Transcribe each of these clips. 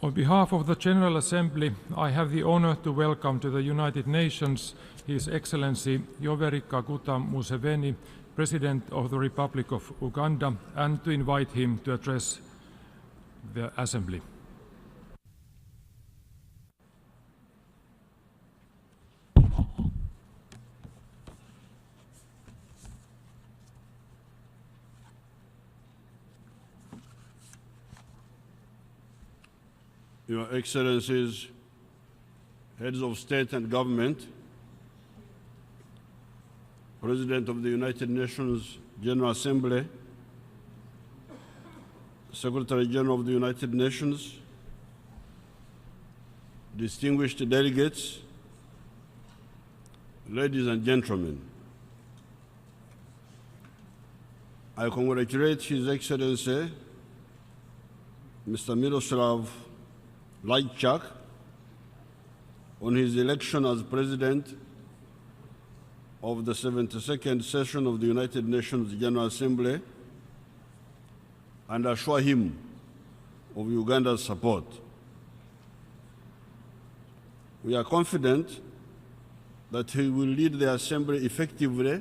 On behalf of the General Assembly, I have the honor to welcome to the United Nations His Excellency Yoweri Kaguta Museveni, President of the Republic of Uganda, and to invite him to address the Assembly. Your Excellencies, Heads of State and Government, President of the United Nations General Assembly, Secretary General of the United Nations, distinguished delegates, ladies and gentlemen, I congratulate His Excellency Mr. Miroslav Lajčák on his election as President of the 72nd session of the United Nations General Assembly and assure him of Uganda's support. We are confident that he will lead the Assembly effectively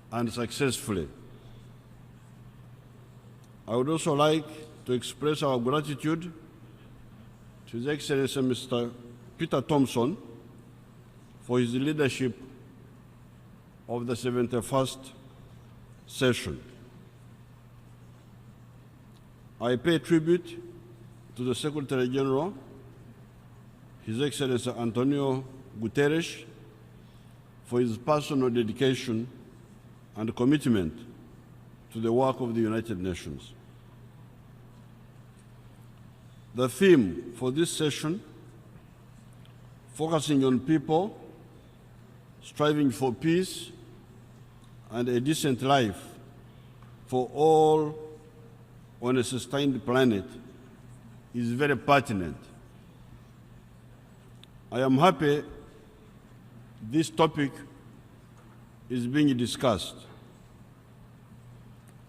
and successfully. I would also like to express our gratitude to His Excellency Mr. Peter Thompson for his leadership of the 71st session. I pay tribute to the Secretary General, His Excellency Antonio Guterres, for his personal dedication and commitment to the work of the United Nations. The theme for this session, focusing on people striving for peace and a decent life for all on a sustained planet, is very pertinent. I am happy this topic is being discussed.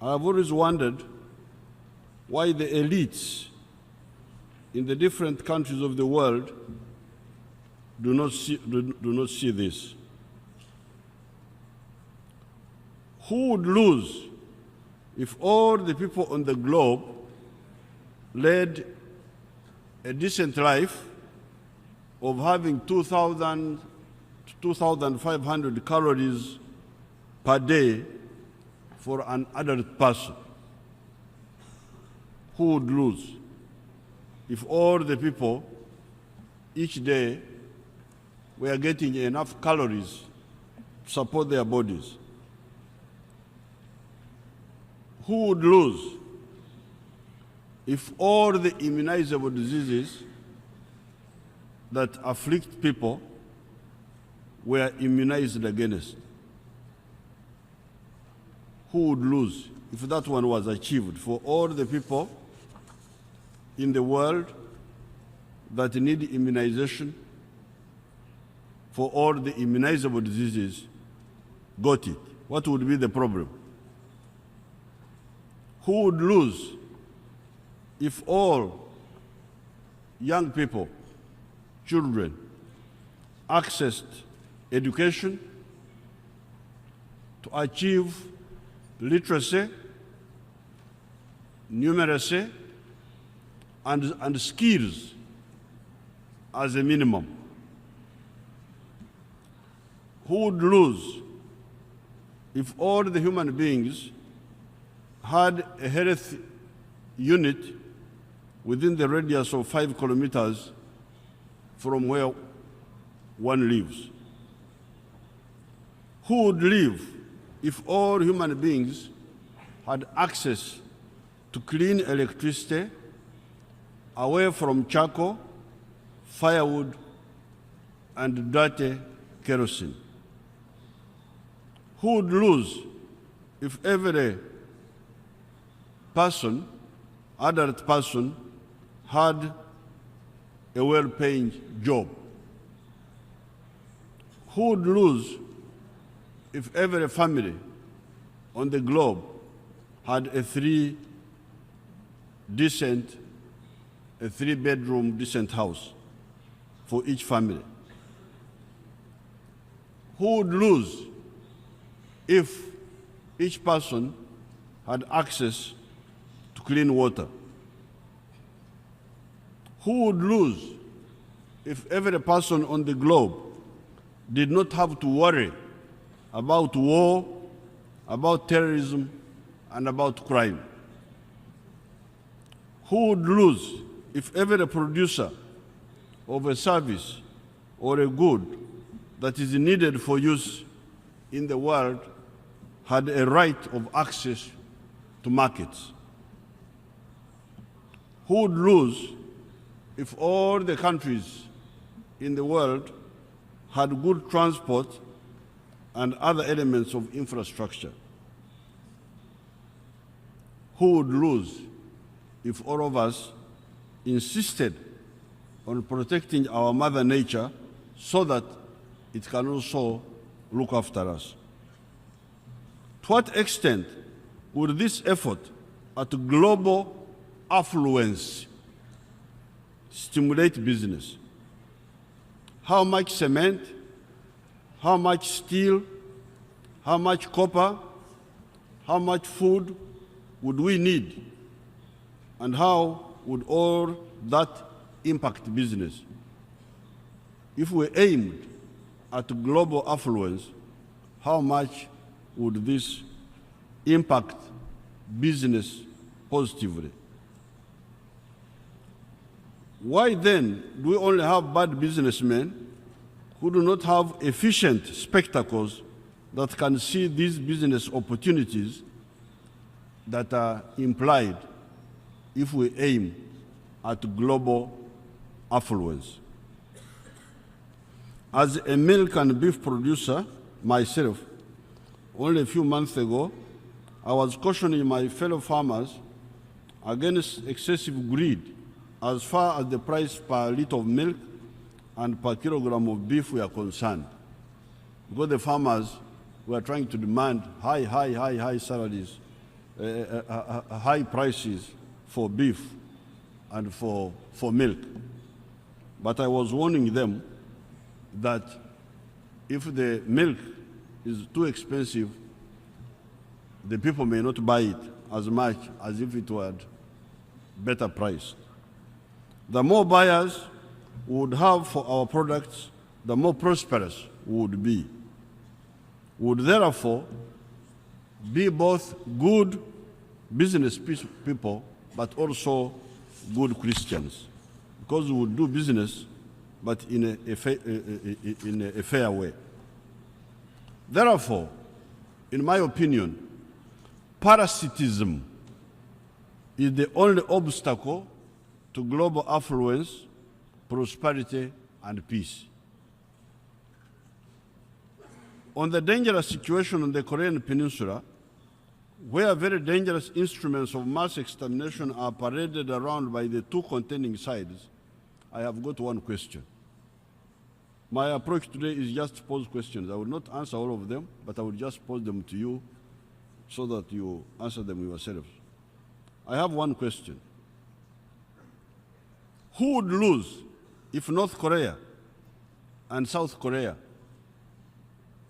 I have always wondered why the elites in the different countries of the world do not see this. Who would lose if all the people on the globe led a decent life of having 2,000 to 2,500 calories per day for an adult person? Who would lose if all the people each day were getting enough calories to support their bodies? Who would lose if all the immunizable diseases that afflict people were immunized against? Who would lose if that one was achieved for all the people in the world that need immunization, for all the immunizable diseases got it? What would be the problem? Who would lose if all young people, children, accessed education to achieve literacy, numeracy, and skills as a minimum? Who would lose if all the human beings had a health unit within the radius of 5 kilometers from where one lives? Who would live if all human beings had access to clean electricity away from charcoal, firewood, and dirty kerosene? Who would lose if every person, adult person, had a well-paying job? Who would lose if every family on the globe had a 3 decent a 3-bedroom decent house for each family? Who would lose if each person had access to clean water? Who would lose if every person on the globe did not have to worry about war, about terrorism, and about crime? Who would lose if every producer of a service or a good that is needed for use in the world had a right of access to markets? Who would lose if all the countries in the world had good transport and other elements of infrastructure? Who would lose if all of us insisted on protecting our Mother Nature so that it can also look after us? To what extent would this effort at global affluence stimulate business? How much cement, how much steel, how much copper, how much food would we need? And how would all that impact business? If we aimed at global affluence, how much would this impact business positively? Why then do we only have bad businessmen who do not have efficient spectacles that can see these business opportunities that are implied if we aim at global affluence? As a milk and beef producer myself, only a few months ago, I was cautioning my fellow farmers against excessive greed as far as the price per liter of milk and per kilogram of beef were concerned, because the farmers were trying to demand high salaries, high prices for beef and for milk. But I was warning them that if the milk is too expensive, the people may not buy it as much as if it were better priced. The more buyers we would have for our products, the more prosperous we would be. We would therefore be both good business people but also good Christians, because we would do business but in a fair way. Therefore, in my opinion, parasitism is the only obstacle to global affluence, prosperity, and peace. On the dangerous situation on the Korean Peninsula, where very dangerous instruments of mass extermination are paraded around by the two contending sides, I have got one question. My approach today is just to pose questions. I will not answer all of them, but I will just pose them to you so that you answer them yourselves. I have one question. Who would lose if North Korea and South Korea,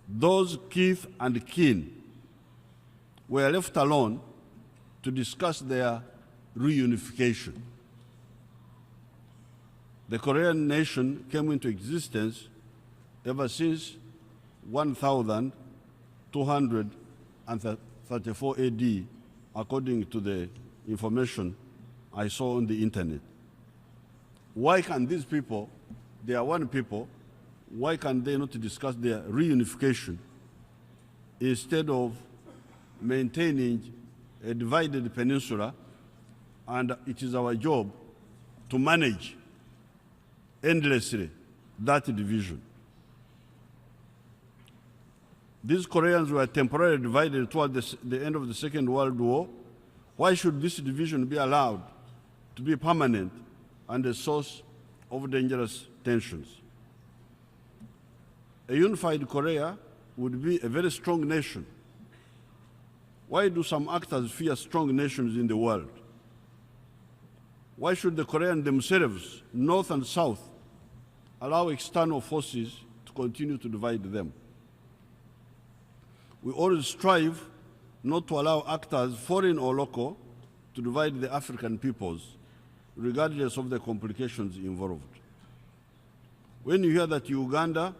those kith and kin, were left alone to discuss their reunification? The Korean nation came into existence ever since 1234 AD, according to the information I saw on the internet. Why can these people, they are one people, why can they not discuss their reunification instead of maintaining a divided peninsula? And it is our job to manage endlessly that division. These Koreans were temporarily divided toward the end of the Second World War. Why should this division be allowed to be permanent and a source of dangerous tensions? A unified Korea would be a very strong nation. Why do some actors fear strong nations in the world? Why should the Koreans themselves, north and south, allow external forces to continue to divide them? We always strive not to allow actors, foreign or local, to divide the African peoples, regardless of the complications involved. When you hear that Uganda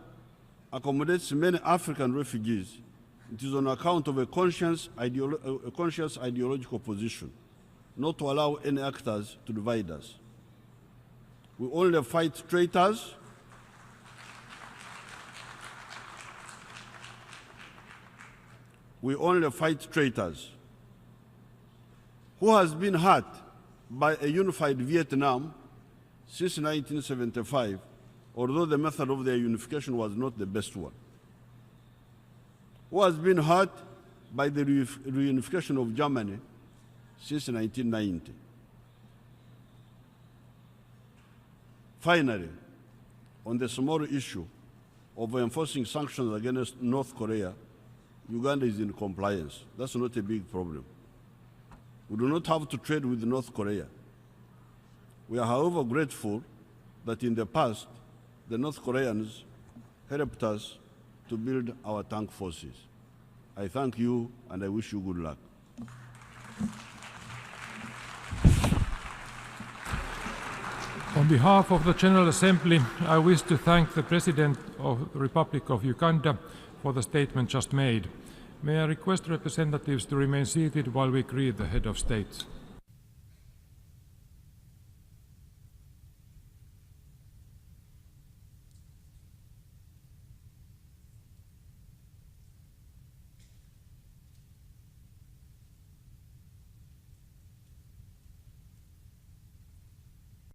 accommodates many African refugees, it is on account of a conscious ideological position, not to allow any actors to divide us. We only fight traitors. We only fight traitors. Who has been hurt by a unified Vietnam since 1975, although the method of their unification was not the best one? Who has been hurt by the reunification of Germany since 1990? Finally, on the small issue of enforcing sanctions against North Korea, Uganda is in compliance. That's not a big problem. We do not have to trade with North Korea. We are, however, grateful that in the past, the North Koreans helped us to build our tank forces. I thank you and I wish you good luck. On behalf of the General Assembly, I wish to thank the President of the Republic of Uganda for the statement just made. May I request representatives to remain seated while we greet the head of state.